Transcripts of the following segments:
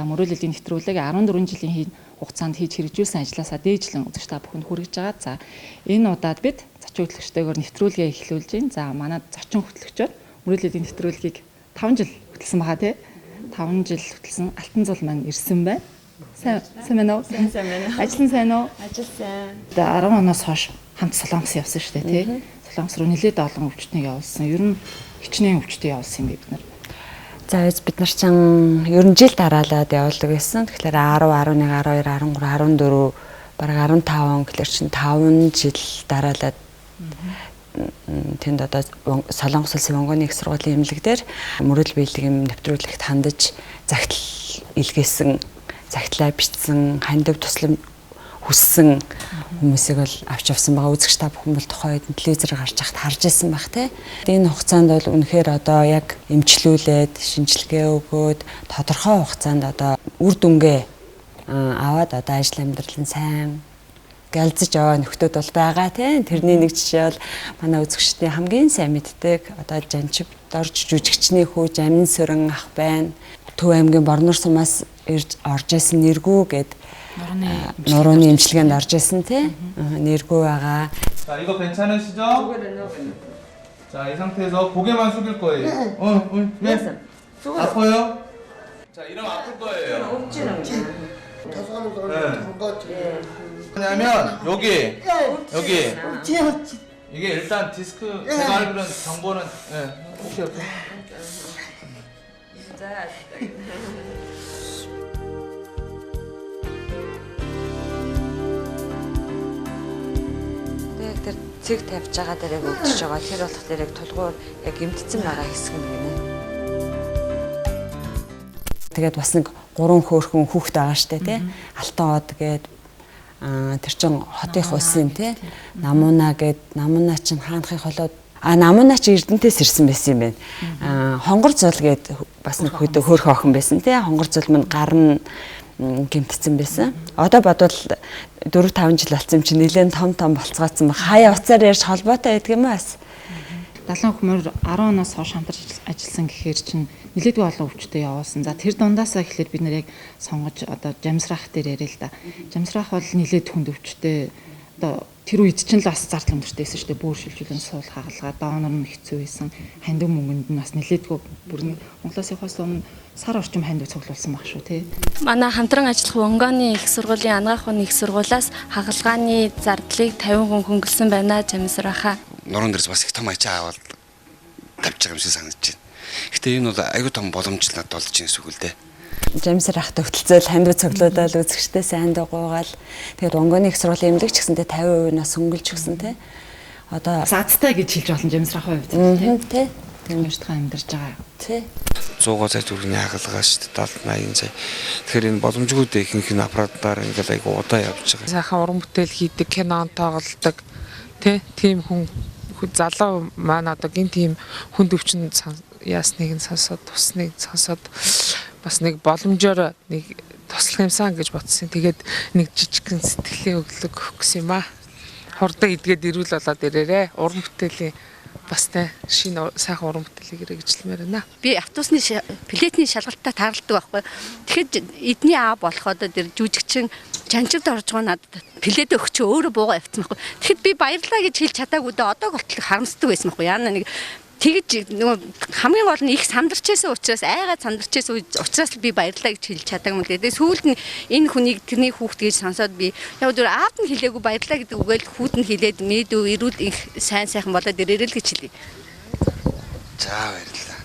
мөрөөлөлтийн нэвтрүүлэг 14 жилийн хугацаанд хийж хэрэгжүүлсэн ажлаасаа дээжлэн үзэгч та бүхэнд хүргэж байгаа. За энэ удаад бид зочин хөтлөгчтэйгээр нэвтрүүлгээ эхлүүлж байна. За манай зочин хөтлөгчөөр мөрөөлөлтийн нэвтрүүлгийг 5 жил хөтлсөн байгаа тий. 5 жил хөтлсөн Алтан зул маань ирсэн байна. Сайн байна уу? Сайн байна. Ажил сайн уу? Ажил сайн. 10 оноос хойш хамт Солонгос явсан шүү дээ тий. Солонгос руу нэлээд олон өвчтнийг явуулсан. Ер нь хичнээн өвчтөд явуулсан юм бид нар. За бид нар ч ер нь жил дараалаад явуулдаг байсан. Тэгэхээр 10, 11, 12, 13, 14 бараг 15 он гэхэлэр чинь 5 жил дараалаад тэнд одоо Солонгос улсын Монгоны их сургуулийн эмнэлэг дээр мөрөл биелэгийн нэвтрүүлэгт хандаж загтал илгээсэн, загтлаа бичсэн, хандив туслам хүссэн хүмүүсийг бол авч явсан байгаа. Үзэгч та бүхэн бол тухайн үед телевизээр гарч хахад харж байсан байх тий. Энэ хугацаанд бол үнэхээр одоо яг эмчлүүлээд, шинжилгээ өгөөд тодорхой хугацаанд одоо үр дүнгээ аваад одоо ажил амьдрал нь сайн галзаж яваа нөхдүүд бол байгаа тий. Тэрний нэг жишээ бол манай үзэгчдийн хамгийн сайн мэддэг одоо Жанчив дорж жүжигчний хүү Амин Сүрэн ах байна. Төв аймгийн Борнор сумаас орж исэн нэргүү гэд нурууны эмчилгээнд орж исэн тий. нэргүү байгаа. 자, 이거 괜찮으시죠? 자, 이 상태에서 고개만 숙일 거예요. 왜? 아파요? 자, 이러면 아플 거예요. 없지는 네. 왜냐면 여기 이게 일단 디스크 제가 알기로는 정보는 오케이. Тэр цэг тавьж байгаа дээрээ өгдөж байгаа. Тэр болох дээрээ тулгуур яг гэмтсэн байгаа хэсэг нь гинэ. Тэгээд бас нэг 3 хөөрхөн хүүхэд байгаа штэ тий. Алтан од гээд тэр чин хотынх улсын тий. Намуна гээд намуна чин хаанхын холоод намуна чи Эрдэнтээс ирсэн байсан юм байна. Хонгор зул гээд бас нэг хөөрхөн охин байсан тий. Хонгор зул мань гар нь гэмтсэн байсан. Одоо бодвол 4-5 жил болсон юм чи нэлээд том болцгоодсон баг. Хаяа уцаар ярьж холбоотой байдаг юм бас. 70 хүмүүс 10 оноос хойш хамтарч ажилласан гэхээр чинь нэлээдгүй олон өвчтөд явуулсан. За тэр дундаасаа эхлээд бид нэр яг сонгож одоо жамсраах дээр яриа л да. Жамсраах бол нэлээд хүнд өвчтөд одоо тэр үед чинь л бас зардал өндөртэйсэн шүү дээ. Бөөр шилжүүлэн суул хагалгаа доонор нь хэцүү байсан. Хандив мөнгөнд нь бас нэлээдгүй бүрний Монголоос явахаас өмнө сар орчим хандив цуглуулсан баг шүү тий. Манай хамтран ажиллах Монгоны их сургуулийн анагаах ухааны их сургуулиас хагалгааны зардлыг 50 хүн хөнгөлсөн байна жамсрахаа. Нуруунд дээрс бас их том ачаа аваад тавьж байгаа юм шиг санагдаж байна. Гэтэ энэ бол аюу том боломж л надад болж байна сүгэл дээ. Жамсрах төгтөлцөөл хандив цуглуулаад үзэгчтэй сайн дагуугаал. Тэгээд Монгоны их сургуулийн эмнэлэг ч гэсэндээ 50%-аас хөнгөлж гисэн тий. Одоо Заадтай гэж хэлж болно жамсрахын хувьд тий. Тэмэрчдээ амьдарч байгаа. Тий. 100 сая төгрөгийн хагалгаа шүү дээ 70-80 сая. Тэгэхээр энэ боломжгүй дээ ихэнх нь аппаратаар ингээл айгу удаа явж байгаа. Сайхан уран бүтээл хийдэг, кинон тоглодог тийм хүн залуу маань одоо гин тийм хүнд өвчин яасныг нь сонсоод тусныг сонсоод бас нэг боломжоор нэг туслах юмсан гэж бодсон. Тэгээд нэг жижигхэн сэтгэлийн өглөг өгөх гэсэн юм аа. Хурдан идгээд ирүүл болоод ирээрээ уран бүтээлийн бас шинэ сайхан уран бүтээлийг хэрэгжлэмээр байна. Би автобусны плетний шалгалтаа таарладаг байхгүй. Тэгэхэд эдний аа болох одоо тэр жүжигчин Жанчивд орж байгаа надад плет өгч өөрөө буугаа явцсан байхгүй. Тэгэхэд би баярлаа гэж хэлж чадаагүй дэ одоо голтол харамсдаг байсан байхгүй. Яана нэг тэгж нөгөө хамгийн гол нь их сандарч байсан учраас айгаад сандарч байсан учраас би баярлаа гэж хэлж чадаагүй юм л дээ. Сүүлд нь энэ хүнийг тэрний хүүхд гэж сонсоод би яг зөв аавд нь хэлээгүй баярлаа гэдэг үгээл хүүд нь хэлээд мэдүү эрүүл их сайхан болоод ирээрэл гэж хэлье. За баярлалаа.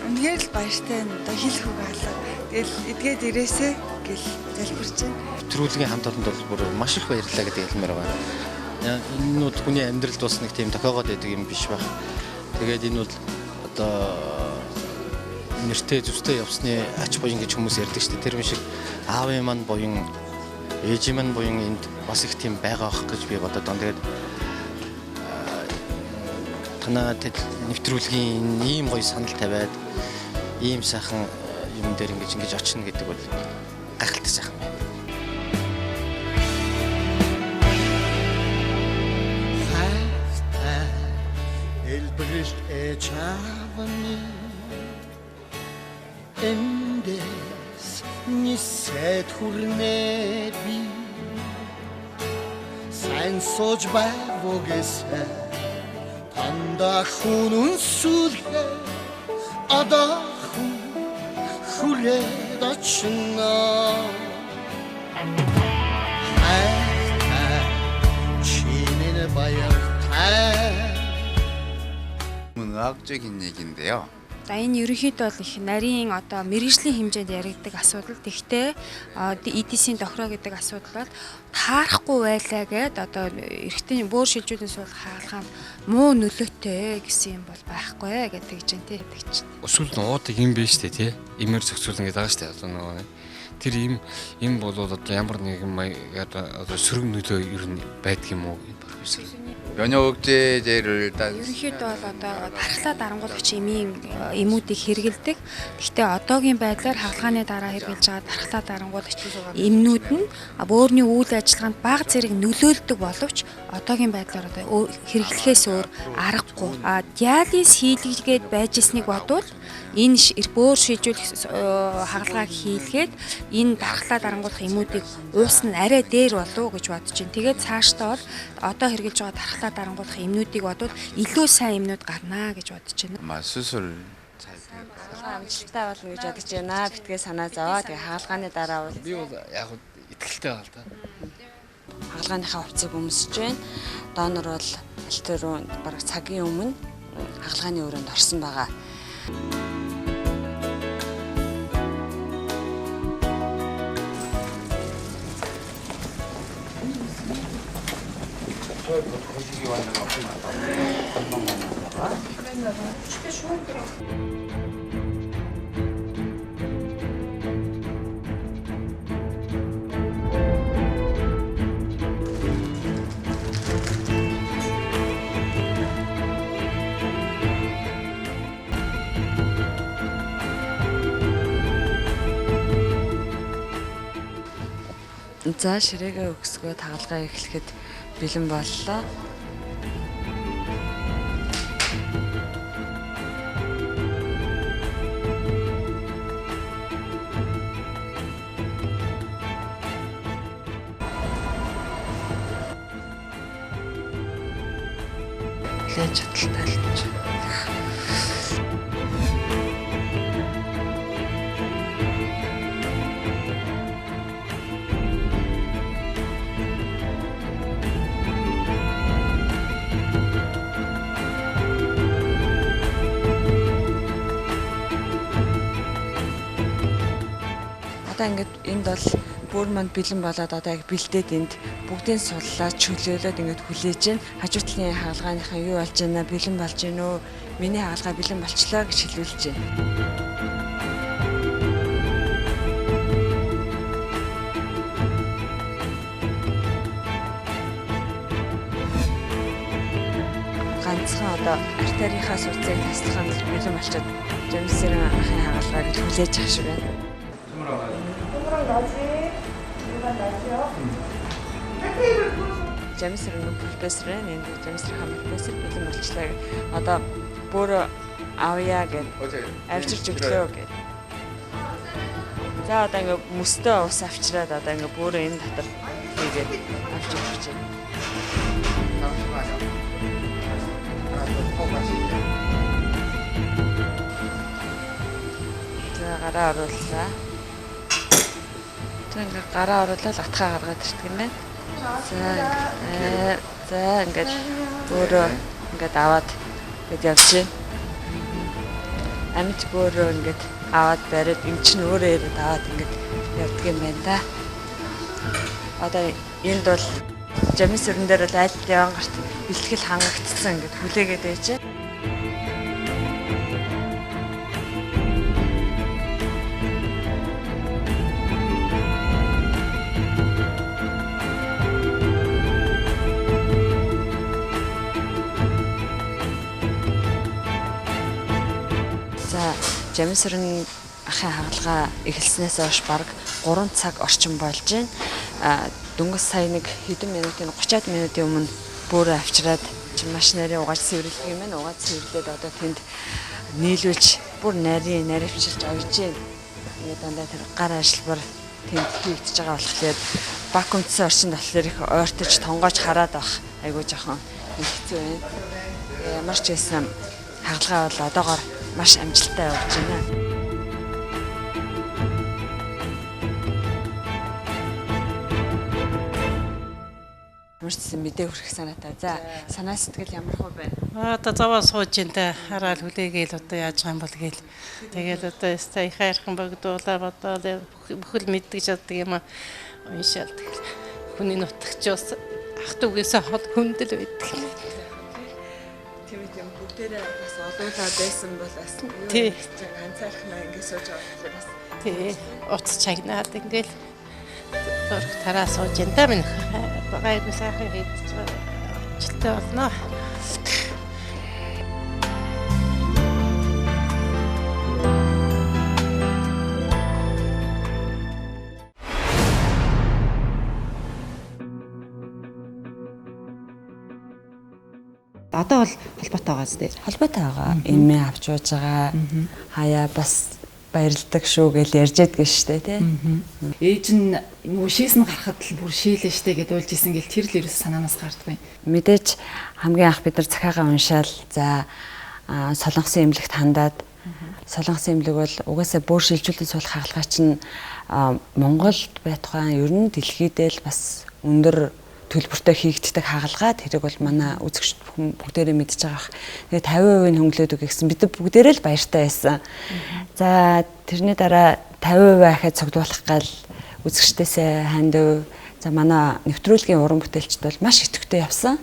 Үнэхээр л баяртай нь одоо хэл хөг алга. Тэгэл эдгээд ирээсэ гэл залбирч байна. Нэвтрүүлгийн хамт олонд бол бүр маш их баярлалаа гэдэг хэлмээр байгаа. Энэ нь хүний амьдралд бас нэг тийм тохиогоод байдаг юм биш байх. Тэгээд энэ бол одоо нэртэй зүстэй явсны ач буян гэж хүмүүс ярьдаг шүү дээ. Тэр шиг аавын маань буян, ээжийн маань буян энд бас их тийм байгаа ах гэж би бодоод байна. Тэгээд танаа нэвтрүүлгийн ийм гоё санал тавиад ийм сайхан юм дээр ингэж очно гэдэг бол гайхалтай сайхан байна. Bricht Echavani in der Нисэт хүрнэ би сайн сууж байгуугээсэ тандаа хүнүн сүлхэ одоо хүрээд очно чиний баяртай 문학적인 얘기인데요. За энэ ерөнхийдөө бол их нарийн одоо мэрэгжлийн хэмжээнд яригддаг асуудал. Тэгвэл EDC-ийн тохироо гэдэг асуудал бол таарахгүй байлаа гэд одоо эрэгтэй бөөр шилжүүлэн суулгах хаалгаанд муу нөлөөтэй гэсэн юм бол байхгүй гэдэг чинь тэгж чинь. Өсвөл нуудаг юм биш үү те? Имээр зохицуулна гэдэг байгаа шүү дээ. Одоо нөгөө тэр им бол одоо ямар нэгэн маягаар одоо сөрөг нөлөө ер нь байдаг юм уу? 면역 억제제를 일단 ерөнхийдөө бол одоо дархлаа дарангуйлагч эмүүдийг хэрэгэлдэг. Гэхдээ одоогийн байдлаар хаалгааны дараа хэрэгжилж байгаа дархлаа дарангуйлагч эмнүүд нь бөөрийн үйл ажиллагаанд бага зэрэг нөлөөлдөг боловч одоогийн байдлаар одоо хэрэглэхээс өөр аргагүй. Диализ хийлгээд байж ирснийг бодвол энэ бөөр шийдвэрлэх хаалгааг хийлгээд энэ дархлаа дарангуйлах эмүүдийг уусна арай дээр болов гэж бодож байна. Тэгээд цаашдаа бол одоо хэрэгжилж байгаа дархлаа дарангуйлах эмнүүдийг бодвол илүү сайн эмнүүд гарнаа гэж бодож байна. 수술 амжилттай болно гэж бодож байна. Битгээ санаа зовоо. Тэгээ хаалгааны дараа бол би бол яг итгэлтэй байна л да. хаалгааныхаа хувцсыг өмсөж байна. Донор бол альтерон бараг цагийн өмнө хаалгааны өрөөнд орсон байгаа. 거시기 완전 За ширээгээ өгсгөө тагалгаа эхлэхэд бэлэн боллоо. Лэж хаталтай л гэж. Ингээд энд бол бүр манд бэлэн болоод одоо яг бэлдээд энд бүгдийн суллаа чөлөөлөд ингээд хүлээж байна. Хажуу талын хаалгааныхаа юу болж байна? Бэлэн болж байна уу? Миний хаалгаа бэлэн болчлоо гэж хэлүүлж байна. Ганцхан одоо артерийнхаа судцыг таслахын бэлэн болчиход жамсэрэн ахын хаалгаа гэж хүлээж ах шиг байна. Жамсрын профессор энэ жамсрын профессор бэлэн болчлаа. Одоо бүр авъя гэж авчирч өглөө гэж. За одоо ингээ мөстөө ус авчираад одоо ингээ бүр энэ дотор хийгээд авчирч байна. За гараа орууллаа. Ингээ гараа оруулаад атгаа гаргаад ирдэг юм байна. За ингээд өөрөө ингээд аваад ингээд явж байна. Амьд өөрөө ингээд аваад бариад эм чинь өөрөө ирээд аваад ингээд явдаг юм байна да. Одоо энд бол жамис өрн дээр бол аль явангарт бэлтгэл хангагдсан ингээд хүлээгээд байж байна. Жамсрын ахын хаалгаа эхэлснээс хойш бараг 3 цаг орчим болж байна. Дөнгөс сая нэг хэдэн минутын 30-аад минутын өмнө бөөрэ авчираад маш нарийн угааж цэвэрлэх юм байна. Угааж цэвэрлээд одоо тэнд нийлүүлж бүр наривчилж ойж байна. Тэгээд дандаа тэр гар ажилбар тэнд хийгдэж байгаа болохоор вакуумдсан орчинд болохоор их ойртож тонгоож хараад байх айгуу жоохон хэцүү байна. Ямар ч байсан хагалгаа бол одоогоор маш амжилттай явж байна. Мөрчсөн мэдээ хүрэх санаатай. За санаа сэтгэл ямар хөө байна? Одоо заваа сууж энэ хараад хүлээгээл одоо яаж байгаа юм бол гээл. Тэгээд одоо сая хайрхан богдуулаа бодоод бүхэл мэддэг чаддаг юм уншаал. Хүний нутагчаас ах トゥ угээс хол хүндэл байдаг. Тийм юм бүгдээрээ бас олуулаад байсан бол бас тий ганцаархнаа ингэ сууж байгаа болохоор бас тий уц чагнаад ингээл зург тараа сууж энэ та минь гайгүй сайхан хийдэж байгаа. Ажилттай болно. Одоо бол холбоотой байгаа зү. Холбоотой байгаа. Эмээ авч ууж байгаа. Хаяа бас баярлдаг шүү гэж ярьж яддаг штэ тий. Ээж нь нөгөө шээс нь гарахад л бүр шийлээ штэ гэдээ уйлж исэн гэл тэр л ерөөс санаанаас гардаггүй. Мэдээж хамгийн анх бид нар захиагаа уншаал за солонгосын эмнэлэгт хандаад солонгосын эмнэлэг бол угаасаа бүр шилжүүлэн суулгах хагалгаа чинь Монголд байтугай ер нь дэлхийдээ л бас өндөр төлбөртэй хийгддэг хагалгаа тэрийг бол манай үзэгч бүгдээрээ мэдж байгаа. Тэгээд 50% хөнгөлөөд үг гэсэн бид бүгдээрээ л баяртай байсан. За тэрний дараа 50% ахад цогцолох гал үзэгчдээсээ хандив. За манай нэвтрүүлгийн уран бүтээлчд бол маш идэвхтэй явсан.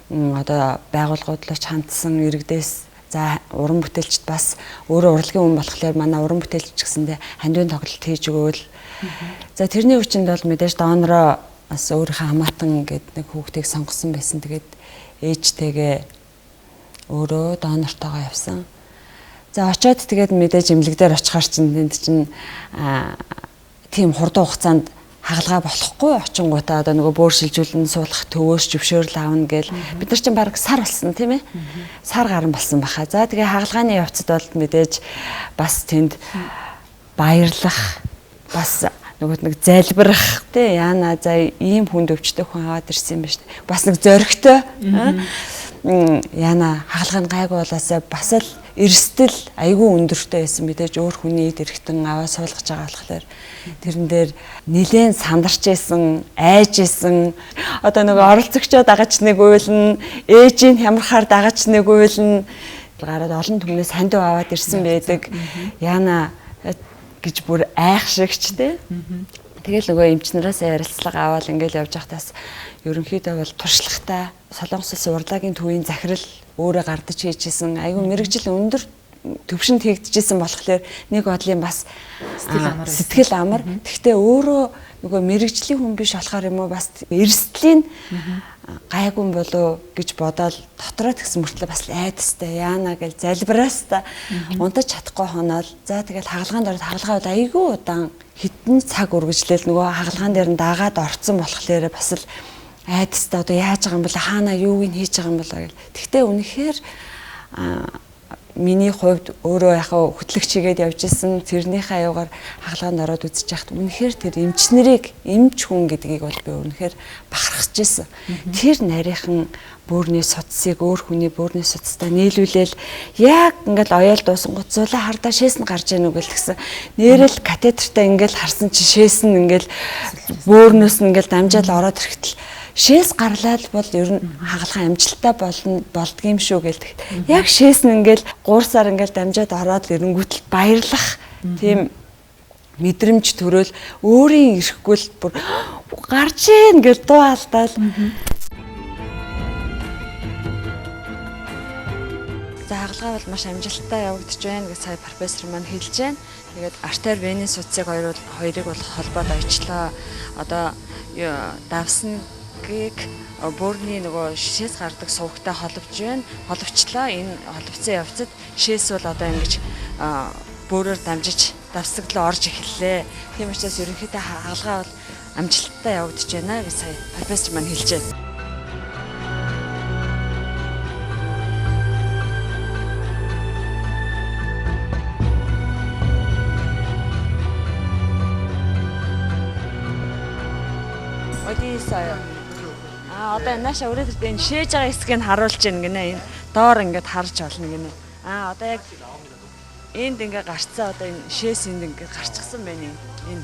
Одоо байгууллагууд л хандсан иргэдээс за уран бүтээлчд бас өөрөө урлагийн хүн болохоор манай уран бүтээлч гэсэндээ хандивын тоглолт хийж өгөөл. За тэрний хүчинд бол мэдээж доонороо бас өөрийнхөө хамаатан гэдэг нэг хүүхдийг сонгосон байсан. Тэгээд ээжтэйгээ өөрөө донортойгоо явсан. За очиод тэгээд мэдээж эмнэлэг дээр очихаар чинь тэнд чинь тийм хурдан хугацаанд хагалгаа болохгүй очингуудаа одоо нөгөө бөөр шилжүүлэн суулгах төвөөс зөвшөөрөл аавна гээл бид нар чинь баг сар болсон тийм ээ. Сар гарan болсон баха. За тэгээ хагалгааны явцад бол мэдээж бас тэнд баярлах бас нөгөө нэг залбирах тий яана за ийм хүнд өвчтэй хүн аваад ирсэн юм байна шүү дээ. Бас нэг зоригтой яана хагалгааны гайгүй болоосаа бас л эрсдэл айгүй өндөртэй байсан мэдээж өөр хүний эд эрхтэн аваа суулгаж байгаа болохоор тэрэн дээр нилээн сандарч исэн айж исэн одоо нөгөө оролцогчоо дагач нэг уйлна ээжийн хямрахаар дагач нэг уйлна гараад олон түмнээс хандив аваад ирсэн байдаг яана гэж бүр айх шигч те. Тэгэл нөгөө эмчнараас ярилцлага аваад ингээл явж байхдаас ерөнхийдөө бол туршлагатай Солонгос улсын урлагийн төвийн захирал өөрөө гардаж хийжсэн айгүй мэрэгжил өндөр төвшөнд хийгдэжсэн болохоор нэг бодлын бас сэтгэл амар. Гэхдээ өөрөө нөгөө мэрэгжлийн хүн биш болохоор юм уу бас эрсдлийн гайгүй болоо гэж бодоод дотроо тэгсэн мөртлөө бас айдастай яана гэж залбираас та унтаж чадахгүй хоноол за тэгэл хагалгаанд ороод хагалгаа бол айгүй удаан хитэн цаг үргэлжлээл нөгөө хагалгаан дээр нь дагаад орцсон болохоор бас л айдастай одоо яаж байгаа юм бол хаана юуг нь хийж байгаа юм бол гэл. Тэгтээ үнэхээр миний хувьд өөрөө яхаа хөтлөгч хийгээд явж исэн тэрнийхээ аюугаар хагалгаанд ороод үзэж яхад үнэхээр тэр эмч нарыг эмч хүн гэдгийг бол би үнэхээр бахархаж исэн. Тэр нарийнхан бөөрийн судсыг өөр хүний бөөрийн судастай нийлүүлээл яг ингээл оёол дуусан гоцоолаа хардаа шээс нь гарч ийн үгэл гэсэн. Нэрэл катетертай ингээл харсан чи шээс нь ингээл бөөрнөөс нь ингээл дамжаал ороод ирэхтэл шээс гарлал бол ер нь хагалгаа амжилттай болдгийм шүү гэлдэг. Яг шээс нь ингээл гуурсаар ингээл дамжаад ороод ирэнгүүтэл баярлах тийм мэдрэмж төрөөл өөрийн ирэхгүй л бүр гарч ийн гэж дуу алдаал. За хагалгаа бол маш амжилттай явагдаж байна гэж сая профессор маань хэлж байна. Тэгээд артер венийн судсыг хоёрыг бол холбоод очлоо. Одоо давсан бөөрийн нөгөө шээс гардаг сувгтай холбож байна. Холбочлаа. Энэ холбоцсон явцад шээс бол одоо ингэж бөөрөөр дамжиж давсаглаа орж эхэллээ. Тийм учраас ерөнхийдөө хагалгаа бол амжилттай явагдаж байна гэж сая профессор маань хэлж байна. тийсая. Одоо нааша өрөөд энэ шээж байгаа хэсгийг харуулж байна гинэ. Энэ доор ингээд харж болно гинэ. Одоо яг энд ингээд гарцсан одоо энэ шээс энд ингээд гарчихсан байна энэ.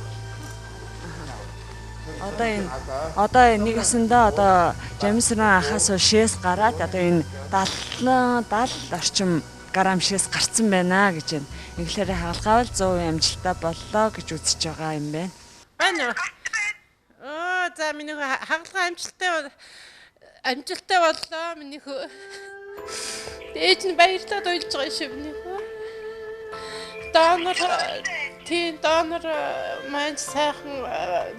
Одоо нэг ясандаа одоо Жамсраа ахаас шээс гараад одоо энэ 70 орчим грамм шээс гарцсан байна гэж байна. Инглээр хаалгаавал 100% амжилттай боллоо гэж үзэж байгаа юм байна. Байна. За миний хаалгаа амжилттай боллоо миний хөө. Ээж нь баярлаад ойлж байгаа шүү миний хөө. Донор маань сайхан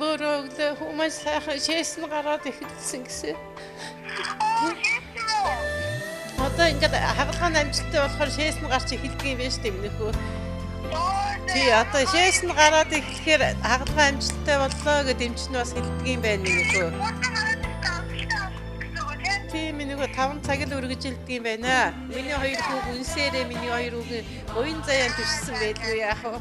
бөрөглөө хүмүүс сайхан шээс нь гараад эхэлсэн гэсэн. Одоо ингээд хаалгаа амжилттай болохоор шээс нь гарч эхэлдэг юм байна шүү дээ миний хөө. Тий одоо шээс нь гараад эхлэхээр хаалгаа амжилттай боллоо гэдэг эмч нь бас хэлдэг юм байна миний хөө. Тий миний хөө 5 цаг л үргэлжилдэг юм байна. Миний хоёр хүүг үнсээрээ миний хоёр хүүг уян заяан төссөн байлгүй яах вэ?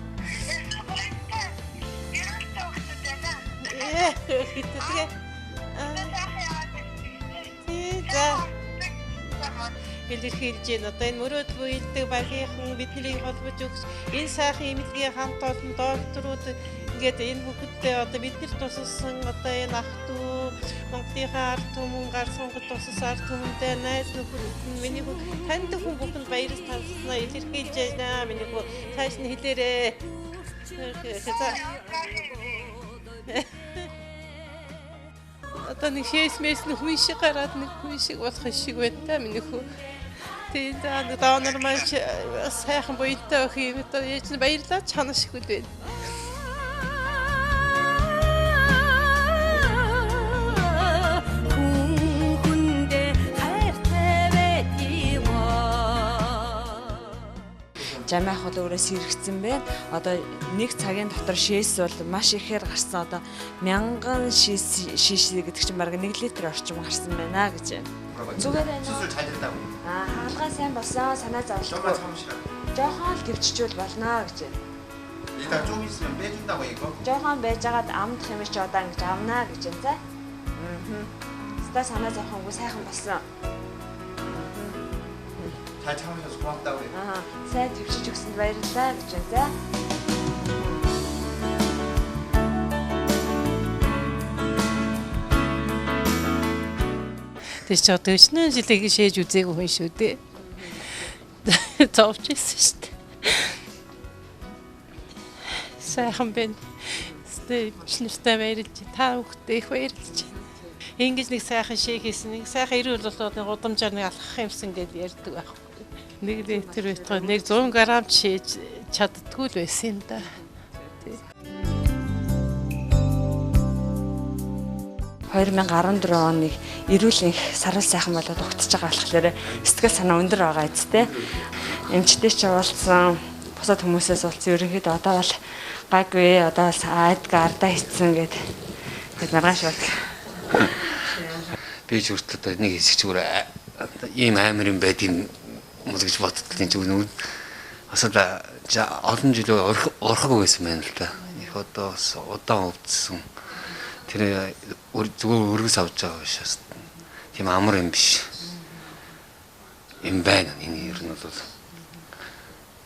Хиттэй. Илэрхийлж байна. Одоо энэ мөрөөдөл буйлдаг багийнхан биднийг холбож өгч энэ сайхан эмнэлгийн хамт олон докторууд ингээд энэ бүхэдтэй одоо биднэр тусалсан одоо энэ ах トゥ Монголынхаа ард түмэн гар сунгад тусалсан ард түмэндээ найз нөхөр миний танд хүн бүхэнд баярс талснаа илэрхийлж байна. Миний цааш нь хэлээрээ. Одоо нэг шээс мэс нь хүн шиг гараад нэг хүн шиг болох шиг байна та миний хөө. Тэгээд донор маань сайхан буйтай өх юм одоо ээж нь баярлаад чанаа шиг үл байна. Жамаах бол өөрөө сэрэгцэн байна. Одоо нэг цагийн дотор шээс бол маш ихээр гарсан. Одоо 1000 шээс гэдэг чинь бараг 1 литр орчим гарсан байна гэж байна. Зүгээр байна. Сүсэл цайддаг. Хаалгаа сайн болсон. Санаа зовлоо. Жохон л гівчжүүл болно гэж байна. Ита 좀 있으면 빼준다고 이거? Жохон байжгаад амдах юм чи одоо ингэж авнаа гэж байна. Ста санаа зовхонгүй сайхан болсон. 잘 참으셔서 고맙다고 그래. сайн төвшиж өгсөнд баярлалаа гэж байна. Тэг чи одоо 9 жилийг шээж үзээгүй хүн шүү дээ. Зовж ирсэн шүү дээ. Сайхан байна. Ичнэртэй баярлж та бүхэндээ их баярлж байна. Ингэж нэг сайхан шээ хийсэн, нэг сайхан эрүүл болоод нэг удамжаар нэг алхах юмсан гэдээ ярьдаг байх. Нэг литр байтгаа нэг 100 грамм шээж чаддгүй л байсан юм да. 2014 оны эрүүл их сарвал сайхан болоод угтж байгаа болохоор сэтгэл санаа өндөр байгаа эцтэй. Эмчтэй ч уулзсан, бусад хүмүүсээс уулзсан ерөнхийдөө одоо бол гайгүй одоо айдга ардаа хийцэн гэдэг маргааш болдог. Би ч өөртөө нэг хэсэг зүгээр ийм амар юм байдгийг мөн гэж боддгийн зүг нүг асуулаа олон жил орхоогүй байсан байна л да. Их одоо удаан өвдсөн. Тэр зүгээр өргөс авч байгаа биш. Тийм амар юм биш. Юм байна энэ ер нь бол.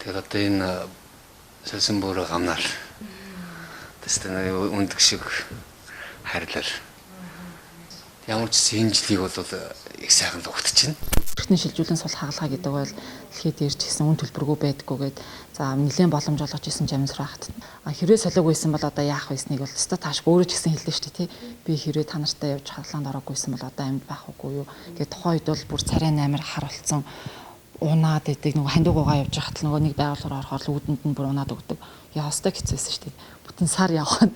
Тэгэхээр одоо энэ салсан бүрэ гамнаар. Тэстэнэ үндэг шиг хайрлал. Ямар ч энэ жилиг бол их сайхан л угтчихна. Эртний шилжүүлэн сул хагалгаа гэдэг бол дэлхийд ирж гисэн үн төлбөргүй байдггүйгээд за нэлээд боломж олгож исэн Жамсрахт. Хэрвээ солиог байсан бол одоо яах вэснийг бол өстой таашгүй өөрөө ч гэсэн хэллээ шүү дээ тий. Би хэрвээ та нартай явж хаалгаанд ороогүйсэн бол одоо амьд байх үгүй юу гэдэг тухайн үед бол бүр царай амир харуулсан унаад идэг нөгөө хандуугаа явж байхад л нөгөө нэг байгууллагаар орохоор л үүдэнд нь бүр унаад өгдөг. Яа хостой хэцээсэн шүү дээ. Бүтэн сар явахад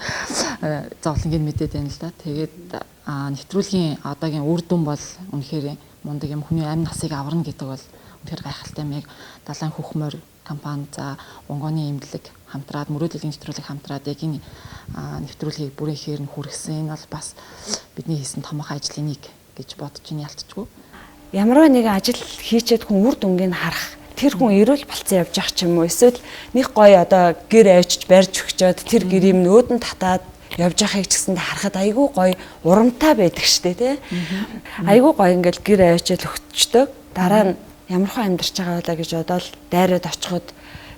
зовлонгийн мэдээд байна л да. Тэгээд нэвтрүүлгийн одоогийн үр дүн бол үнэхээр мундаг юм. Хүний амь насыг аварна гэдэг бол үнэхээр гайхалтай юм. Яг далайн хөхмөр компани за онгоны эмнэлэг хамтраад мөрөөдлийн нэвтрүүлэг хамтраад яг энэ нэвтрүүлгийг бүрэн ихээр нь хүргэсэн. Энэ бол бас бидний хийсэн томоохон ажлын нэг гэж бодож ин ялцчихгүй. Ямарваа нэг ажил хийчихэд хүн үр дүнгийг харах тэр хүн эрүүл болцсон явж ах ч юм уу эсвэл нэг гоё одоо гэр авчиж барьж өгчөөд тэр гэрийг нөөдөн татаад явж байгааг ч гэсэн харахад айгүй гоё урамтай байдаг штэ тий. Айгүй гоё ингээл гэр авчил өгчдөг. Дараа нь ямархуу амьдарч байгаа байлаа гэж бодоод дайраад очиход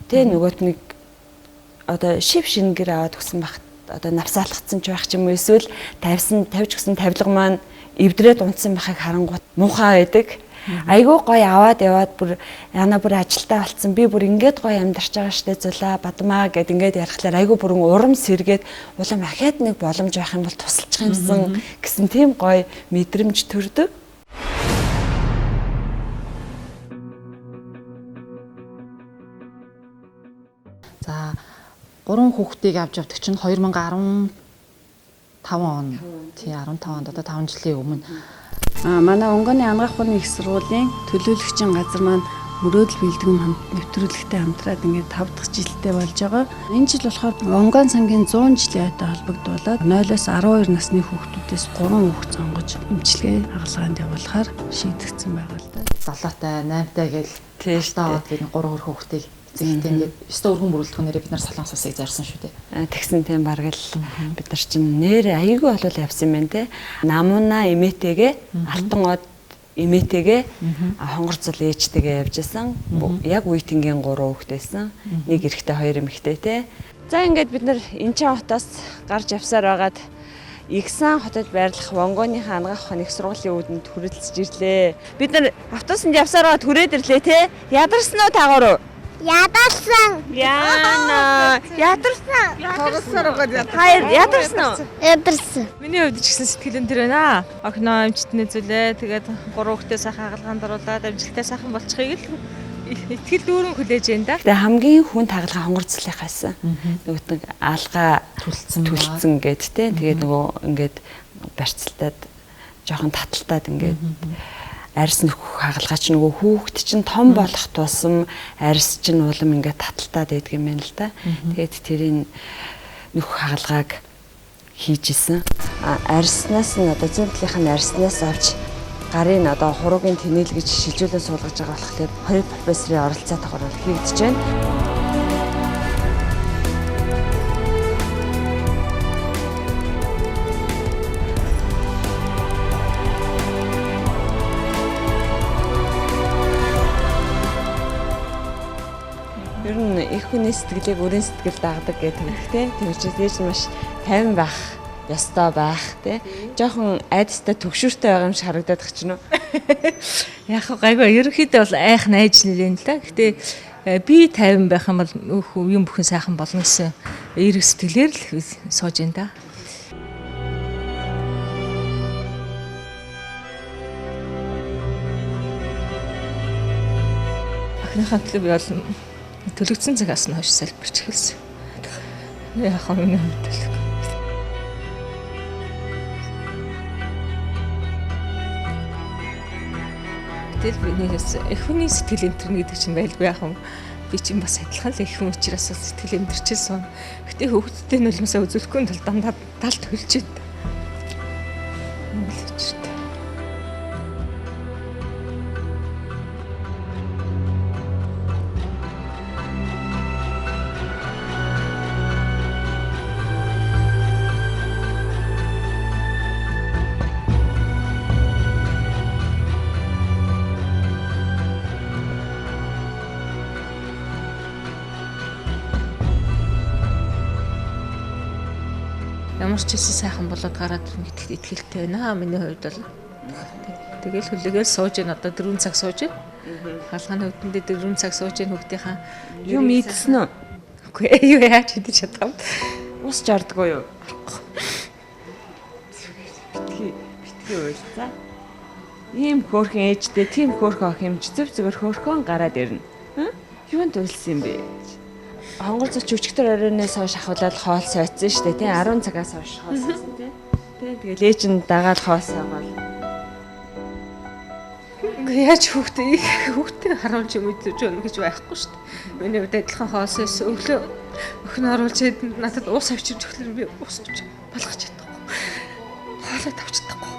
тий нөгөөт нэг одоо шив шин гэр аваад өгсөн багт одоо навсаалгацсан ч байх ч юм уу эсвэл тавьж гисэн тавилга маань эвдрээд унтсан байхыг харангуут муухай байдаг. Айгүй гоё аваад яваад бүр яна бүр ажилтаа болцсон. Би бүр ингээд гоё амьдарч байгаа штэ зулаа бадмаа гэд ингээд ярихлаар айгүй бүрэн урам сэргээд улам ахаад нэг боломж байх юм бол тусалчих юмсан гэсэн тийм гоё мэдрэмж төрдөг. За 3 хүүхдийг авч явдаг чинь 2015 он. Тий 15 онд одоо 5 жилийн өмнө. Манай Онгоны анагаах ухааны их сургуулийн төлөөлөгчийн газар маань мөрөөдөл бэлтгэм нэвтрүүлэгтэй хамтраад ингээд 5 дахь жилдээ болж байгаа. Энэ жил болохоор Онгон сангийн 100 жилийн ойтой холбогдуулаад 0-оос 12 насны хүүхдүүдээс 3 хүүхд сонгож эмчилгээ хагалгаанд явуулахаар шийдэгдсэн байгаа л да. 7-тай, 8-тай гэл тийшээ бид 3 хүүхдийг зэгтээ ингээд 9 өргөн бүрэлдэхүүнээр бид нар солонгосоос зарсан шүү дээ. Тэгсэн тийм бараг л бид нар чинь нэр айгүй болол явсан юм байна те. Намуна эмээтэйгээ алтан од эмээтэйгээ хонгорцол ээжтэйгээ явжсэн. Яг үеийнгийн 3 хүүхдээсэн. Нэг эрэгтэй 2 эмэгтэй те. За ингээд бид нар Инчан хотоос гарч явсаар байгаад Игсан хотод байрлах Вонгоныхаа анагаах ухааны их сургуулийн үүдэнд хүрэлцэж ирлээ. Бид нар автобусанд явсаар байгаад хүрээд ирлээ те. Ядарсан уу таагуур? Ядарсан. Яна. Ядарсан. Тоглосоор байгаа. Хайр ядарсан уу? Ядарсан. Миний хувьд ч гэсэн сэтгэлэн тэр байна. Охиноо эмчтний зүйлээ тэгээд 3 хүүхдээ сайхан хагалгаанд оруулаад амжилттай сайхан болчихыг л итгэл дүүрэн хүлээж байна да. Тэгээ хамгийн хүн тагалгаа хонгорцлынхаас нөгөөт нэг аалгаа түлцсэн гэд тэ. Тэгээд нөгөө ингээд барьцалтаад жоохон таталтаад ингээд арьс нөхөх хагалгаа ч нөгөө хүүхэд чинь том болох тусам арьс чинь улам ингээд таталтаад байдаг юм байна л да. Тэгээд тэрийн нөхөх хагалгааг хийжсэн. Арьснаас нь одоо зэнтлийнхэн арьснаас авч гарын одоо хуруугийн тэнэл гэж шилжүүлэн суулгаж байгаа болохоор хоёр профессорын оролцоотойгоор хийгдэж байна. Ер нь их хүний сэтгэлийг өрийн сэтгэл дагдаг гэдэг тийм. Тэгж маш тайван байх ёстой байх тий. Жохон айдастай төгшүүртэй байгаа юм шиг харагдаад байгаа ч нү. Яг гайгүй ерөнхийдөө бол айх найж нэлэн л да. Гэтэ би тайван байх юм бол юм бүхэн сайхан болно гэсэн эрг сэтгэлээр л сууж байна да. Охиныхаа төлөө би бол төлөгдсөн цагаас нь хойш салбарч эхэлсэн. Яг миний хувьд л тэгэл бинээс их хүний сэтгэл эмтэрнэ гэдэг чинь байлгүй яах юм. Би чинь бас адилхан л их хүн учраас сэтгэл эмтэрчээсэн. Гэтэ хүүхдтэй нулимсаа үзүүлэхгүй тул дандаа талд хөлж байна. Ямар ч хэсэг сайхан болоод гараад мэдхэд итгэлтэй байна. Миний хувьд бол тэгэл хүлээгээл сууж гэн одоо 4 цаг сууж гэн. Хаалганы үдэндээ 4 цаг сууж гэн хүүхдийнхаа юм идсэн үү? Үгүй ээ юу яаж идэж чадав? Ус жардгүй юу? Битгий уйлцаа. Ийм хөөрхөн ээжтэй тийм хөөрхөн ох юм зөв зөвөр хөөрхөн гараад ирнэ. Юунд уйлсан юм бэ? Хонгор цоч өчигдөр оройноос хойш ахуулаад хоол сойцсон шүү дээ тий 10 цагаас хойш хоол сойцсон тий. Тэгээ лээжинд дагаад хоол сойгоол. Яаж хүүхдээ харуулж юм идэж өгнө гэж байхгүй шүү дээ. Миний хувьд адилхан хоол сойсон өглөө охин оруулж надад уус авчирч өгөхлөр би уус авч болгож чадахгүй. Хоолоо тавч чадахгүй.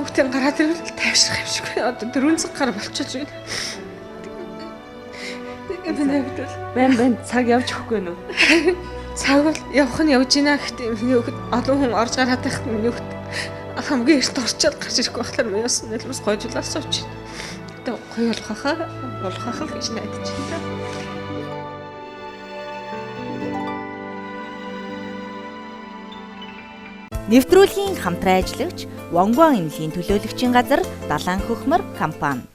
Хүүхдийн гараад ирвэл тайвшрах юм шиг байна. Одоо 4 цаг гар болчихж байна. Миний хувьд байн цаг явж өгөхгүй нүү? цаг бол явах нь явж байна. Гэхдээ миний хувьд олон хүн орж гараад байх миний хувьд хамгийн эрт орчоод гарч ирэхгүй болохоор миний бас нэлбэс гойжуулаад сууж байна. Тэгээ гоё болох хаа гэж найдаж байна. Нэвтрүүлгийн хамтран ажиллагч Вонгон эмнэлгийн төлөөлөгчийн газар Далайн хөхмөр компани.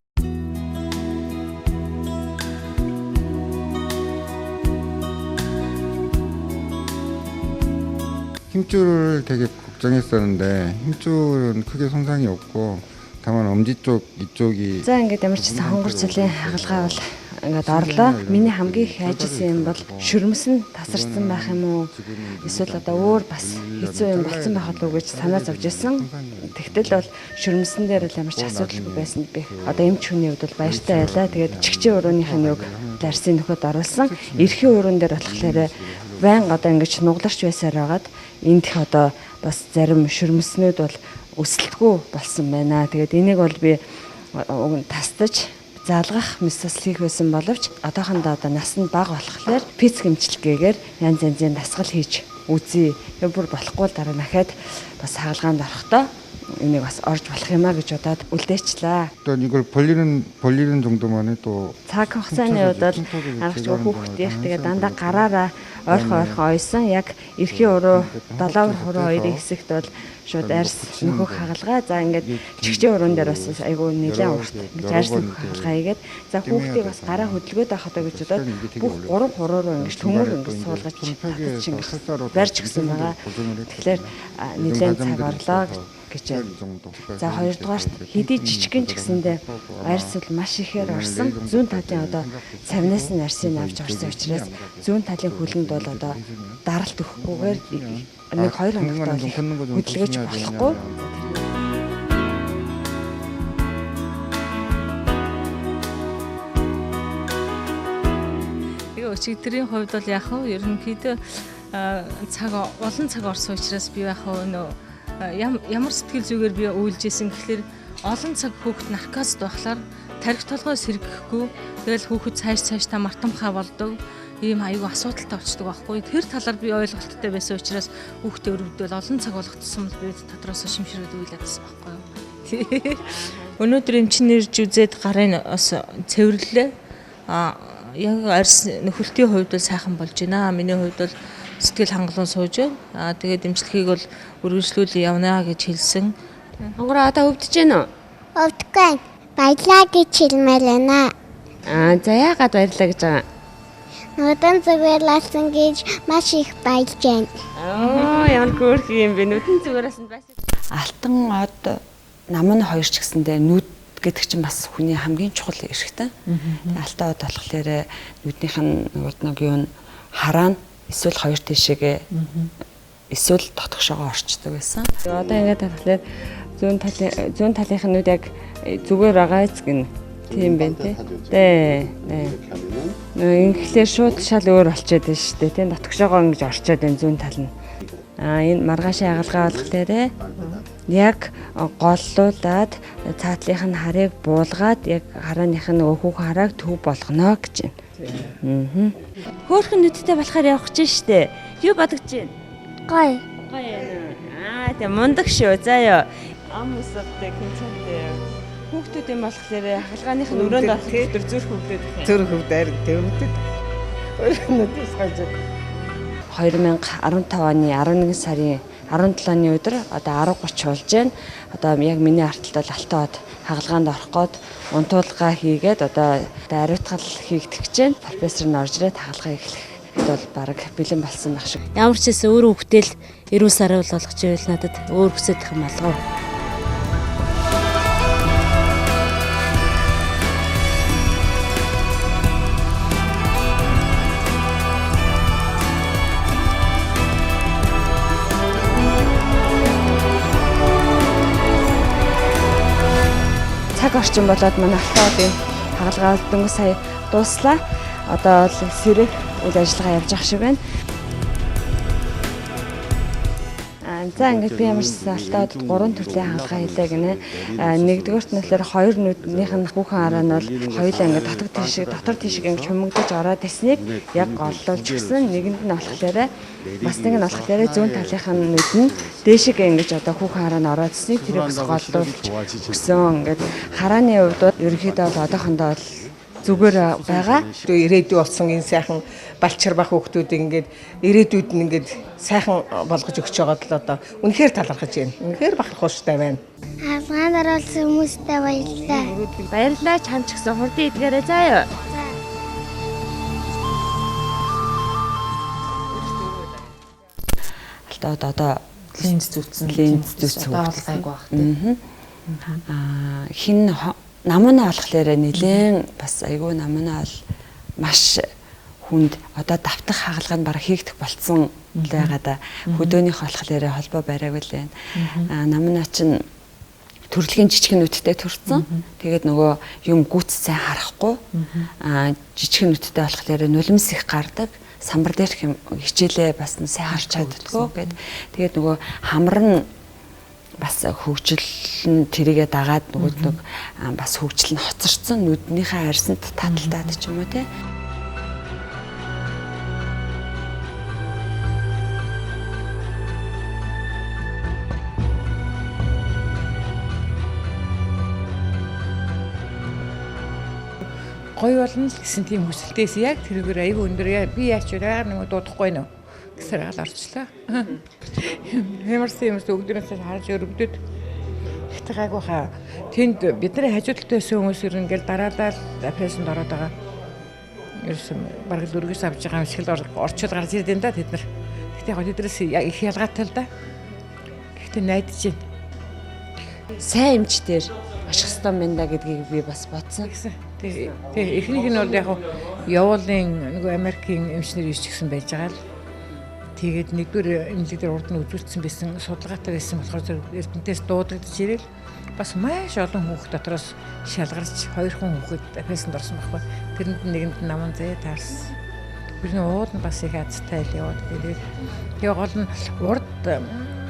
힘줄을 되게 걱정했었는데 힘줄은 크게 손상이 없고 다만 엄지 쪽 이쪽이 За ингээд ямар ч гэсэн хонгор цэлийн хагалгаа бол ингээд орлоо. Миний хамгийн их ажисан юм бол шүрмэс нь тасарсан байх юм уу? Эсвэл одоо өөр бас хэцүү юм болсон байхад уу гэж санаа зовж исэн. Тэгтэл бол шүрмэсэн дээр л ямар ч асуудалгүй байсан би. Одоо эмч хүний хувьд бол баяртай байлаа. Тэгээд чигчээ өрөөнийх нь юг дарсын нөхөд оруулсан. Эрхийн өрөөн дээр болохоор байн одоо ингэж нугларч байсаар байгаад энд их одоо бас зарим шүрмэснүүд бол өсөлтгүй болсон байна. Тэгээд энийг бол би тастаж залгах мэсэл хийх байсан боловч одоохондоо одоо нас нь бага болохоор пиц гэмчлэгээр янз янзын дасгал хийж үзье. Яг бүр болохгүй дараа дахиад бас хаалгаанд орохдоо энийг бас орж болох юмаа гэж удаад үлдээчлээ. 또 이걸 벌리는 정도만 해도 цаг хугацааны үед бол аргач хүүхдийнх тэгээ дандаа гараараа ойрхон ойсон яг эрхийн өрөө 7-2 хэсэгт бол шууд арьс нөхөх хагалгаа. За ингээд чигчээ өрөөн дээр бас айгүй нэлээд урт ингэж арьс нөхөх хагалгаа хийгээд за хүүхдийг бас гараа хөдөлгөөд авах одоо гэж удаад бүх 3 руу ингэж төмөр ингэж суулгаж ингэж барьж гисэн байгаа. Тэгэхээр нэлээд цаг орлоо гэж. За хоёрдугаарт хэдий жижигхэн ч гэсэндээ арьс бол маш ихээр орсон. Зүүн талын одоо цавнаас нь арьсыг авч орсон учраас зүүн талын хөлөнд бол одоо даралт өгөхгүйгээр нэг 2 хоногт хөдөлгөж болохгүй. Тэгээ өчигдрийн хувьд бол яг хөө ерөнхийдөө олон цаг орсон учраас би яг хөө нөө ямар сэтгэл зүгээр би үйлж исэн гэхэлэр олон цаг хүүхэд наркозд байхлаар тарих толгой сэргэхгүй тэгэл хүүхэд цааш та мартамхай болдог ийм аюу асуудалтай болчдөг байхгүй. Тэр талаар би ойлголттой байсан учраас хүүхдээ өрөвдөл олон цаг болох тусам би дотроос шимшрээд үйлээд байсан байхгүй юу. Өнөөдөр эмчнэр жүзээд гарын бас цэвэрлээ. Яг арьс нөхөлтийн хувьд бол сайхан болж байна. Миний хувьд бол сэтгэл хангалуун сууж байна. Тэгээд эмчилгээг бол үргэлжлүүлээ явна гэж хэлсэн. Хонгороо одоо өвдөж байна уу? Өвдөхгүй. Баярлаа гэж хэлмээр байна. За яагаад баярлаа гэж байгаа? Нүдэн зүгээрсэн гэж маш их баярлж байна. Ямар хөөрх юм бэ? Нүдэн зүгээрээс нь байсан. Алтан од нам нь хоёр ч гэсэндээ нүд гэдэг чинь бас хүний хамгийн чухал эшигтэй. Алтан од болохоор нүднийх нь нэг юу хараа эсвэл хоёр тишээгээ эсвэл дотгошоогоо орчдөг байсан. Одоо ингээд болохоор зүүн талынх нь нүд яг зүгээр байгаа эцэг нь тийм байна тий. Ингээхээр шууд шал өөр болчиход байна шүү дээ. Тийм дотгошоогоо ингэж орчоод байна зүүн тал нь. Энэ маргаашийн агалгаа болохоор яг голлуулаад цаатлынх нь харыг буулгаад яг харааных нь өөхөх харааг төв болгоно гэж байна. Хөөрхөн нүдтэй болохоор явах гэж штэ. Юу бодож байна? Гоё. Гоё яа. Тэг мундаг шүү. Заяа. Амсавтай кинцэнтэй. Хүүхдүүд юм болохоор хаалгааных нь өрөөнд орох тэр зүрх хөвдөд. Зүрх хөвдөр төвдөд. Өрөөнөөс гаж. 2015 оны 11 сарын 17-ны өдөр одоо 10:30 болж байна. Одоо яг миний арталт бол алтан од хагалгаанд орох гээд унтуулга хийгээд одоо ариутгал хийгдэх гэж байна. Профессор нь орж ирээд хагалгаа эхлэх бол баг бэлэн болсон байх шиг. Ямар ч гэсэн өөрөө хөвгтөл эрүүл сарай болгож байвал надад өөр хүсэх юм болов. Цаг орчин болоод манай алтан одын хагалгаа дөнгөж сая дууслаа. Одоо бол сэрэх үйл ажиллагаа явж байгаа шиг байна. За ингээд би ямар ч салтаад 3 төрлийн хангалгаа хийлээ гинэ. Нэгдүгээрт нь болохоор хоёр нүднийх нь хүүхэн араа нь бол хоёулаа ингээд дотор тишг ингээд чумагдаж ороод ирснийг яг голлуулж гисэн. Нэгэнд нь болохоор бас нэг нь болохоор зүүн талынх нь нүд нь дээшиг ингэж одоо хүүхэн араа нь ороод ирснийг тэрийг бас голлуулж өгсөн. Ингээд харааны хувьд бол ерөнхийдөө одоохондоо бол зүгээр байгаа. Ирээдүй болсон энэ сайхан балчир бах хүүхдүүд ингээд ирээдүйд нь ингээд сайхан болгож өгч байгаад л одоо үнэхээр талархаж байна. Үнэхээр бахархууштай байна. Хаалгаан оруулсан хүмүүстээ баярлалаа. Баярлалаа чам ч гэсэн хурдан идгээрэй заа юу. Одоо линз зүтсэн одоо бол гайг байх тийм. Хин намнаа болохоор нэлээд бас айгүй намнаа бол маш хүнд одоо давтах хагалгаа нь бараг хийгдэх болцсон байгаа да. Хөдөөнийх болохоор холбоо барайгүй л байна. Намнаа чинь төрөлхийн жижигнүүдтэй төрсэн. Тэгээд нөгөө юм гүц сайн харахгүй. Жижигнүүдтэй болохоор нулимс их гардаг. Самбар дээрх хичээлээ бас сайн харж чаддгүй гэд. Тэгээд нөгөө хамар нь бас хөгжил нь тэрийгэ дагаад нөгөө бас хөгжил нь хоцорсон нүднийхээ арьсанд таталтаад ч юм уу те. Гоё болно л гэсэн тийм хүсэлтээс яг тэргээр аягүй өндөр би яач яагаар нэг дуудахгүй нөө гэсээр гал орчлаа. Хэмэрсэн юмс өгдөрөөс харж өргөдөд ихтэй гайгүй хаа. Тэнд бидний хажуудалтай байсан хүмүүс ер нь ингээл дараалал фэшнд ороод байгаа. Ерөөсөн бараг л өргөс авч байгаа юм шиг л орчод гарч ирдэн да тэд нар. Гэтэ яг тэдрээс их ялгаатай л да. Гэхдээ найдаж байна. Сайн эмч дээр очих хэвээр байна да гэдгийг би бас бодсон. Тэгээ эхнийх нь бол яг явуулын нөгөө Америкийн эмчнэр ирж гисэн байж байгаа л. Тэгээд нэгдүгээр эмнэлэг дээр урд нь үзүүлсэн байсан судалгаатай байсан болохоор эрдэнтээс дуудагдж ирээл бас маш олон хүүхд дотроос шалгарч 2 хүн хүүхэд фэсэнд орсон байхгүй. Тэрэнд нэгэнд наман зээ таарсан. Бидний уул нь бас их азтай л яваад тэгээд яг гол нь урд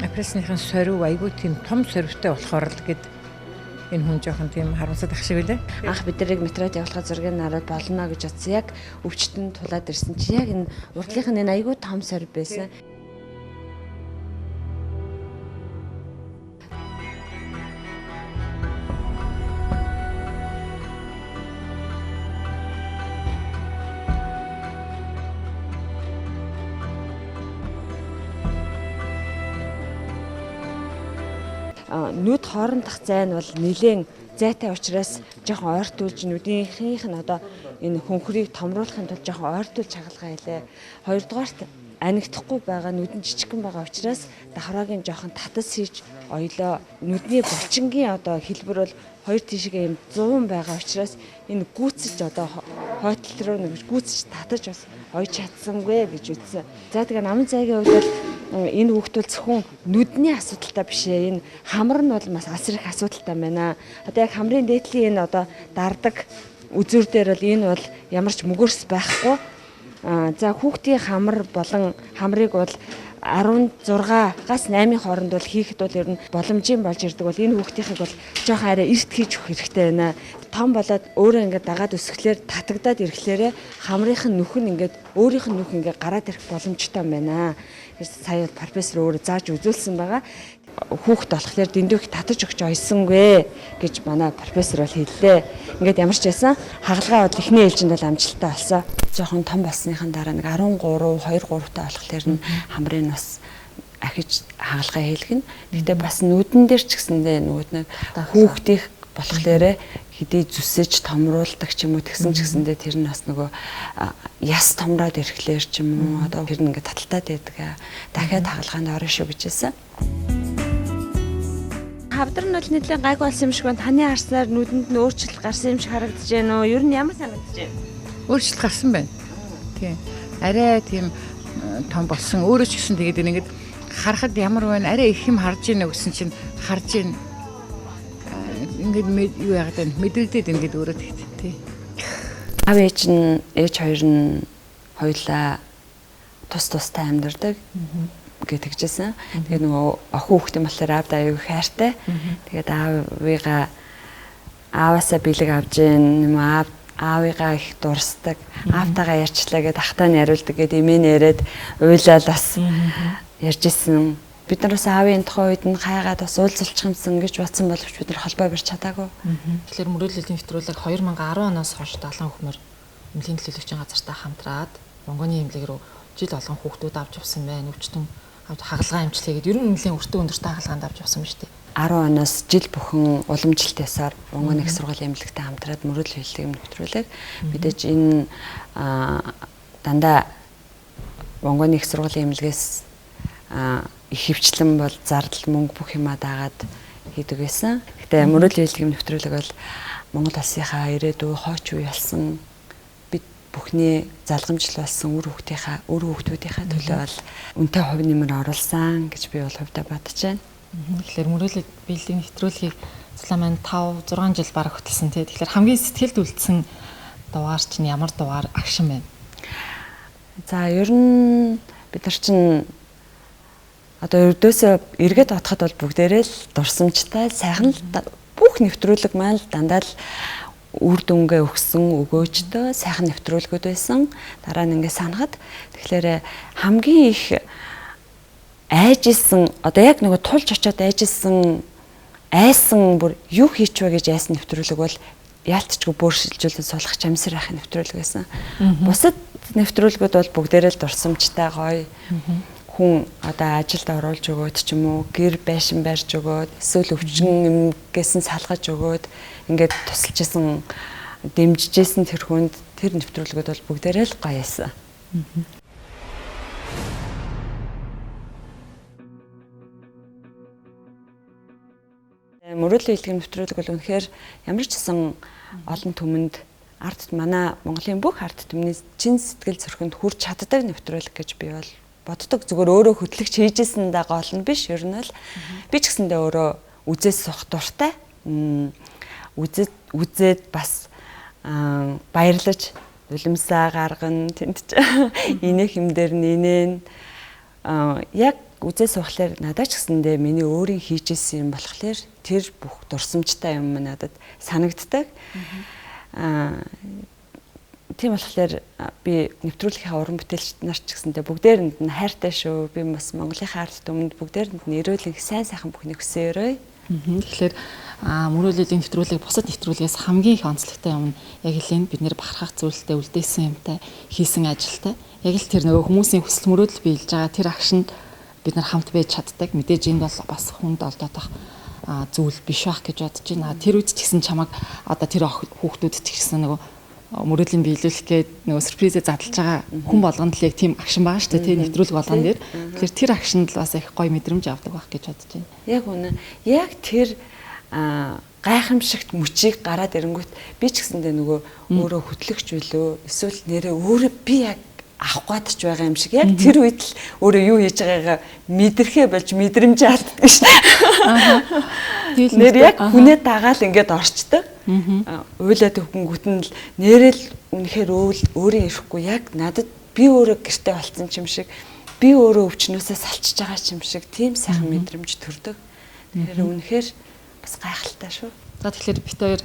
апрессныхын сорив айгүй тийм том соривтай болохоор л гээд энэ хүн жоохон тийм харамсаад ах шиг үлээ. Анх бид нарыг метрод явуулахад зургийг хараад болно гэж бодсон. Яг өвчтөнд тулаад ирсэн чи яг энэ урдлынх нь энэ айгүй том сорив байсан. Нүд хоорондох зай нь бол нэлээд зайтай учраас жоохон ойртуулж нүдийнхийнх нь одоо энэ хөнхрийг томруулахын тулд жоохон ойртуулж хагалгаа хэлээ. Хоёрдугаарт анигдахгүй байгаа нүдэн жижигхэн байгаа учраас давхраагийн жоохон татас хийж оёлоо. Нүдний булчингийн одоо хэлбэр бол хоёр тишгээ юм 100 байгаа учраас энэ гүйцэж одоо хойтол руу нэг гүйцэж татаж бас ойж чадсангүй гэж үзсэн. За тэгээ намын зайгийн хувьд бол энэ хүүхдүүд зөвхөн нүдний асуудалтай биш ээ. Энэ хамар нь бол бас асар их асуудалтай байна. Одоо яг хамрын дээдлийн энэ одоо дардаг үзүүр дээр бол энэ бол ямар ч мөгөөрс байхгүй. За хүүхдийн хамар болон хамрыг бол 16-аас 8-ын хооронд бол хийхэд бол ер нь боломжийн болж ирдэг бол энэ хүүхдийнхийг бол жоохон арай эрт хийж өгөх хэрэгтэй байна. Том болоод өөрөө ингээд дагаад өсгөлээр татагдаад ирэхлээрээ хамрынх нь нүх нь ингээд өөрийнх нь нүх ингээд гараад ирэх боломжтой байна. Сая профессор өөрөө зааж үзүүлсэн байгаа. Хүүхд болохоор дэндүүх татаж өгч ойсонгүй гэж манай профессор бол хэллээ. Ингээд ямар ч байсан хагалгаа бол эхний ээлжинд бол амжилттай болсон. Жохон том болсныхан дараа нэг 13, 2-3 таа болохоор нь хамрын бас ахиж хагалгаа хийлгэн. Гэтэ бас нүдэн дээр ч гэсэндээ нөгөөд нэг хүүхдийн болохоор хэдий зүсэж томруулдаг ч юм уу тэгсэн ч гэсэндээ тэр нь бас нөгөө яс томроод ирэхлээр ч юм уу одоо тэр нь ингээд таталтаад байдаг. Дахиад хагалгаанд орно шүү гэжсэн. Хавдар нь бол нэлээд гайг болсон юм шиг байна. Таны харснаар нүдэнд нь өөрчлөлт гарсан юм шиг харагдаж байна уу? Ер нь ямар санагдаж байна? Өөрчлөлт гарсан байна. Тийм. Арай тийм том болсон. Өөрөө ч гэсэн тэгээд ингээд харахад ямар байна? Арай их юм харж байна гэсэн чинь харж байна. Ингээд юу яагаад вэ? Мэдрэгдээд ингээд өөрөө тэгт тий. Аав ээж нь ээж хоёр нь хоёулаа тус тустай амьдардаг. гэтгжсэн. Тэгээд нөгөө охин хүүхдийн болохоор аавд аюу хайртай. Тэгээд ааваасаа бэлэг авж юм аавыгаа их дурсдаг. Аавтайгаа ярьчлаа гэд ахтаа нь яриулдаг гэд эмээ нэрэд уйлал бас ярьжсэн. Бид нараас аавын тухай үед нь хайгаад бас уулзалчих юмсан гэж бодсон боловч бид нар холбоо барьж чадаагүй. Тэгэхээр мөрөөдлийн нэвтрүүлэг 2010 оноос хойш далайн хөхмөр эмнэлгийн төлөөлөгчийн газартай хамтраад Монгоны эмнэлэг рүү жил болгон хүүхдүүд авч явсан байна. Өвчтөн хагалгаа эмчилгээ гэдэг ер нь нэлээд өртөө өндөртэй хагалгаанд авч явсан ба шүү дээ. 10 оноос жил бүхэн уламжлалтайсаар Монгоны их сургуулийн эмнэлэгтэй хамтраад мөрөөдлийн хэллэг нэвтрүүлэг мэдээж энэ дандаа Монгоны их сургуулийн эмнэлгээс их хөвчлэн бол зардал мөнгө бүх юмаа дагаад хийдэг байсан. Гэтэ мөрөөдлийн хэллэг нэвтрүүлэг бол Монгол улсынхаа ирээдүй хойч үе болсон бид бүхний залгамжил болсон үр хүүхдүүдийнхаа төлөө бол үнэтэй хувь нэмэр оруулсан гэж би бол хувьдаа бодож байна. Тэгэхээр мөрөөдлийн биеллийн нэвтрүүлгийг Сулайман 5-6 жил бараг хөтлсөн тий. Тэгэхээр хамгийн сэтгэлд үлдсэн дугаар чинь ямар дугаар агшин байна? За ер нь бид нар чинь одоо ердөөсөө эргээд бодоход бол бүгдээрээ л дурсамжтай сайхан л бүх нэвтрүүлэг маань л дандаа л үр дүнгээ өгсөн өгөөжтэй сайхан нэвтрүүлгүүд байсан. Дараа нь ингээ санахад тэгэхээр хамгийн их айжсэн одоо яг нөгөө тулж очиод айжсэн айсан бүр юу хийч вэ гэж айсан нэвтрүүлэг бол яалтчгүй бөөршилжүүлэн суулгах жамсар ахын нэвтрүүлэг байсан. Бусад нэвтрүүлгүүд бол бүгдээрээ л дурсамжтай гоё. Хүн одоо ажилд оруулж өгөөд ч юм уу гэр байшин барьж өгөөд эсвэл өвчин юмгээс нь салгаж өгөөд ингээд тусалж исэн дэмжижсэн тэр хүнд тэр нэвтрүүлгүүд бол бүгдээрээ л гоё байсан. Мөрөөдлийн хэллэг нэвтрүүлэг бол үнэхээр ямар ч гэсэн олон түмэнд манай Монголын бүх ард түмний чин сэтгэл зүрхэнд хүрч чаддаг нэвтрүүлэг гэж би бол боддог. Зүгээр өөрөө хөтлөгч хийжсэндээ гол нь биш. Ер нь л би ч гэсэндээ өөрөө үзээс суух дуртай. Үзээд бас баярлаж нулимсаа гаргана тэнд ч инээ хэмдэр нинэн яг үзээс суухлаар надад ч гэсэндээ миний өөрийн хийжсэн юм болохоор тэр бүх дурсамжтай юм надад санагддаг. Тийм болохоор би нэвтрүүлгийнхаа уран бүтээлч нар ч гэсэндээ бүгдээрэнд нь хайртай шүү. Би бас Монголынхаа ард түмэнд бүгдээрэнд нь эрүүл сайн сайхан бүхнийг хүсээрэй. Тэгэхээр мөрөөдлийн нэвтрүүлэг бусад нэвтрүүлгээс хамгийн их онцлогтой юм нь яг л энэ бид нэр бахархах зүйлтэй үлдээсэн юмтай хийсэн ажилтай. Яг л тэр нөгөө хүмүүсийн хүсэл мөрөөдөл биелж байгаа тэр агшинд бид нар хамт байж чаддаг. Мэдээж энэ бол бас хүнд олдоодох зүйл биш байх гэж бодож байна. Тэр үед ч гэсэн чамаг одоо тэр хүүхдүүд ч гэсэн нөгөө мөрөөдлийн биелүүлэх гээд нөгөө сюрпризээ задлж байгаа хүн болгонд л яг тийм агшин байгаа шүү дээ. Тэ нэвтрүүлэг болгон дээр. Тэгэхээр тэр агшинд л бас их гоё мэдрэмж авдаг байх гэж бодож байна. Яг үнэ. Яг тэр гайхамшигт мөчийг гараад ирэнгүүт би ч гэсэндээ нөгөө өөрөө хөтлөгч билүү эсвэл нэрээ өөрөө би яг авах гадч байгаа юм шиг яг тэр үед л өөрөө юу хийж байгаагаа мэдрэхээ болж мэдрэмж алддаг ш. Нэр яг хүнээ дагаал ингээд орчдөг. Уйлаад хөнгөт нь л нэрэл үнэхээр өөрийн ирэхгүй яг надад би өөрөө гэртээ болцсон юм шиг би өөрөө өвчнөөсөө салчиж байгаа юм шиг тийм сайхан мэдрэмж төрдөг. Тэгэхээр үнэхээр бас гайхалтай шүү. За тэгэхээр бит хоёр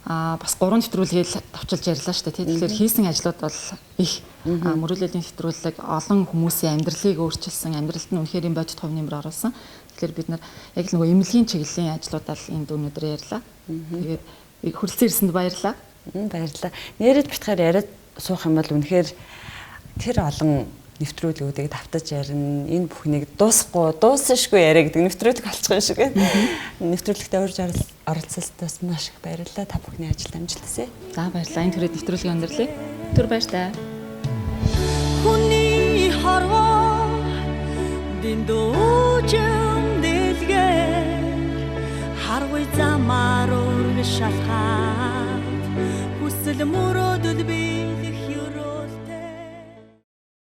бас 3 нэвтрүүлгийг давчилж ярьлаа шүү дээ. Тэгэхээр хийсэн ажлууд бол их мөрөөдлийн нэвтрүүлэг олон хүмүүсийн амьдралыг өөрчилсөн, амьдралд нь үнэхээр юм бодит хувь нэмэр оруулсан. Тэгэхээр бид нар яг л нөгөө эмнэлгийн чиглэлийн ажлуудаа л энд өнөөдөр ярьлаа. Тэгээд хүрэлцэн ирсэнд баярлалаа. Баярлалаа. Нэрээд битгаар яриад суух юм бол үнэхээр тэр олон нэвтрүүлгүүдийг давтаж ярина. Энэ бүхнийг дуусахгүй яриа гэдэг нэвтрүүлэг болчих юм шиг байна. Нэвтрүүлэгтээ урьж оролцолтоос маш их баярлалаа. Та бүхний ажил амжилтсэ. За баярлалаа. Энэ төрөд нэвтрүүлгийн өндөрлөе. Түр баяртай. Хүний хорвоо дэндүүжэн дэлгээр харвай замаар ураг шалхаад хүсэл мөрөөдөл би